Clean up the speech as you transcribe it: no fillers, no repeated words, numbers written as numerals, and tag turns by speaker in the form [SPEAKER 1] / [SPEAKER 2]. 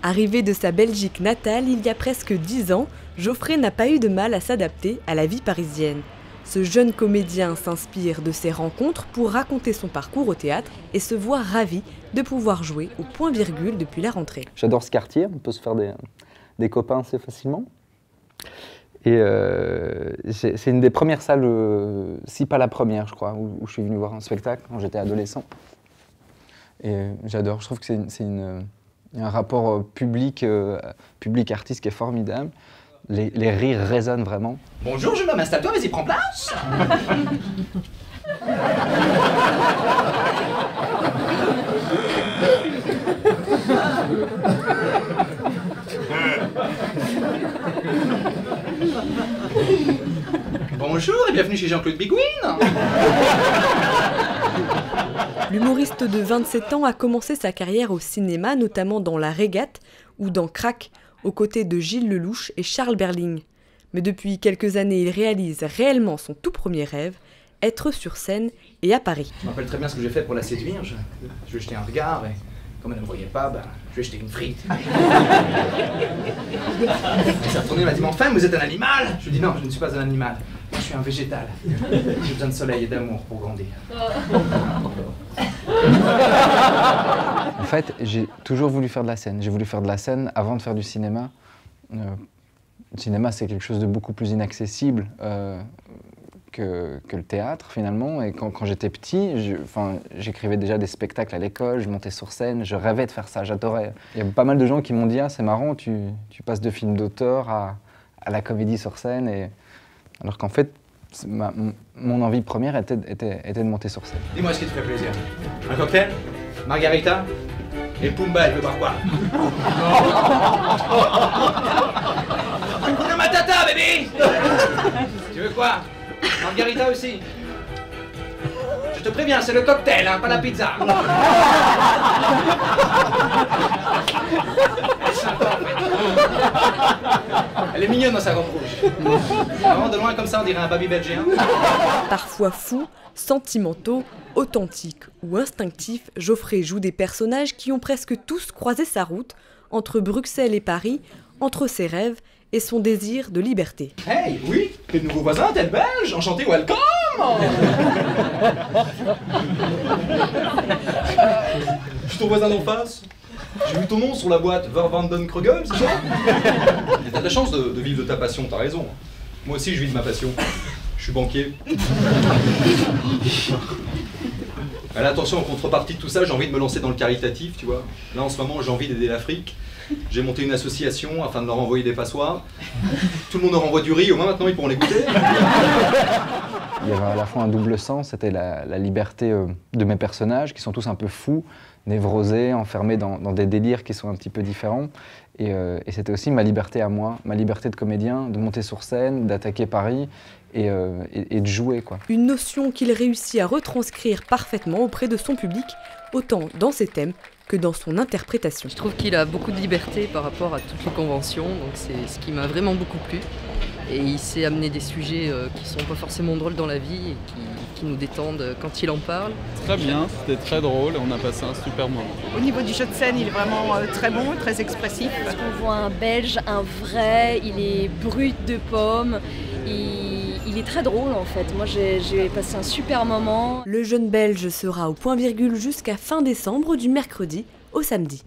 [SPEAKER 1] Arrivé de sa Belgique natale il y a presque 10 ans, Geoffrey n'a pas eu de mal à s'adapter à la vie parisienne. Ce jeune comédien s'inspire de ses rencontres pour raconter son parcours au théâtre et se voit ravi de pouvoir jouer au point-virgule depuis la rentrée.
[SPEAKER 2] J'adore ce quartier, on peut se faire des copains assez facilement. Et c'est une des premières salles, si pas la première je crois, où je suis venu voir un spectacle quand j'étais adolescent. Et j'adore, je trouve que c'est un rapport public-artiste qui est formidable. Les rires résonnent vraiment.
[SPEAKER 3] Bonjour jeune homme, installe-toi, vas-y, prends place. Bonjour et bienvenue chez Jean-Claude Bigouin.
[SPEAKER 1] L'humoriste de 27 ans a commencé sa carrière au cinéma, notamment dans La Régate ou dans Crac, aux côtés de Gilles Lelouch et Charles Berling. Mais depuis quelques années, il réalise réellement son tout premier rêve, être sur scène et à Paris.
[SPEAKER 3] Je me rappelle très bien ce que j'ai fait pour la séduire. Je lui ai jeté un regard et comme elle ne me voyait pas, je lui ai jeté une frite. Elle s'est retournée, elle m'a dit « Mais enfin, vous êtes un animal !» Je lui ai dit « Non, je ne suis pas un animal. Moi, je suis un végétal. J'ai besoin de soleil et d'amour pour grandir. »
[SPEAKER 2] En fait, j'ai toujours voulu faire de la scène. J'ai voulu faire de la scène avant de faire du cinéma. Le cinéma, c'est quelque chose de beaucoup plus inaccessible que le théâtre, finalement. Et quand j'étais petit, j'écrivais déjà des spectacles à l'école, je montais sur scène, je rêvais de faire ça, j'adorais. Il y a pas mal de gens qui m'ont dit « Ah, c'est marrant, tu passes de films d'auteur à la comédie sur scène. » Alors qu'en fait, mon envie première était de monter sur scène.
[SPEAKER 3] Dis-moi ce qui te fait plaisir. Un cocktail? Margarita? Et Pumba, elle veut boire quoi? Hakuna Matata, bébé! Tu veux quoi? Margarita aussi? Je te préviens, c'est le cocktail, hein, pas la pizza. Elle est sympa, en fait. Elle est mignonne dans sa robe rouge. Vraiment, de loin comme ça, on dirait un baby belgien.
[SPEAKER 1] Parfois fous, sentimentaux, authentiques ou instinctifs, Geoffrey joue des personnages qui ont presque tous croisé sa route entre Bruxelles et Paris, entre ses rêves et son désir de liberté.
[SPEAKER 3] Hey, oui, t'es de nouveau voisin, t'es belge, enchanté, welcome. Je suis ton voisin d'en face. J'ai vu ton nom sur la boîte, Vervanden Krugel, c'est ça? T'as de la chance de vivre de ta passion, t'as raison. Moi aussi, je vis de ma passion. Je suis banquier. Alors, attention, en contrepartie de tout ça, j'ai envie de me lancer dans le caritatif, tu vois. Là, en ce moment, j'ai envie d'aider l'Afrique. J'ai monté une association afin de leur envoyer des passoires. Tout le monde leur envoie du riz, au moins maintenant ils pourront les goûter.
[SPEAKER 2] Il y avait à la fois un double sens, c'était la liberté de mes personnages, qui sont tous un peu fous, névrosés, enfermés dans des délires qui sont un petit peu différents. Et c'était aussi ma liberté à moi, ma liberté de comédien, de monter sur scène, d'attaquer Paris et de jouer, quoi.
[SPEAKER 1] Une notion qu'il réussit à retranscrire parfaitement auprès de son public, autant dans ses thèmes que dans son interprétation.
[SPEAKER 4] Je trouve qu'il a beaucoup de liberté par rapport à toutes les conventions, donc c'est ce qui m'a vraiment beaucoup plu. Et il sait amener des sujets qui sont pas forcément drôles dans la vie et qui nous détendent quand il en parle.
[SPEAKER 5] Très bien, c'était très drôle et on a passé un super moment.
[SPEAKER 6] Au niveau du jeu de scène, il est vraiment très bon, très expressif.
[SPEAKER 7] Parce qu'on voit un Belge, un vrai, il est brut de pommes, il est très drôle en fait. Moi j'ai passé un super moment.
[SPEAKER 1] Le jeune Belge sera au point-virgule jusqu'à fin décembre, du mercredi au samedi.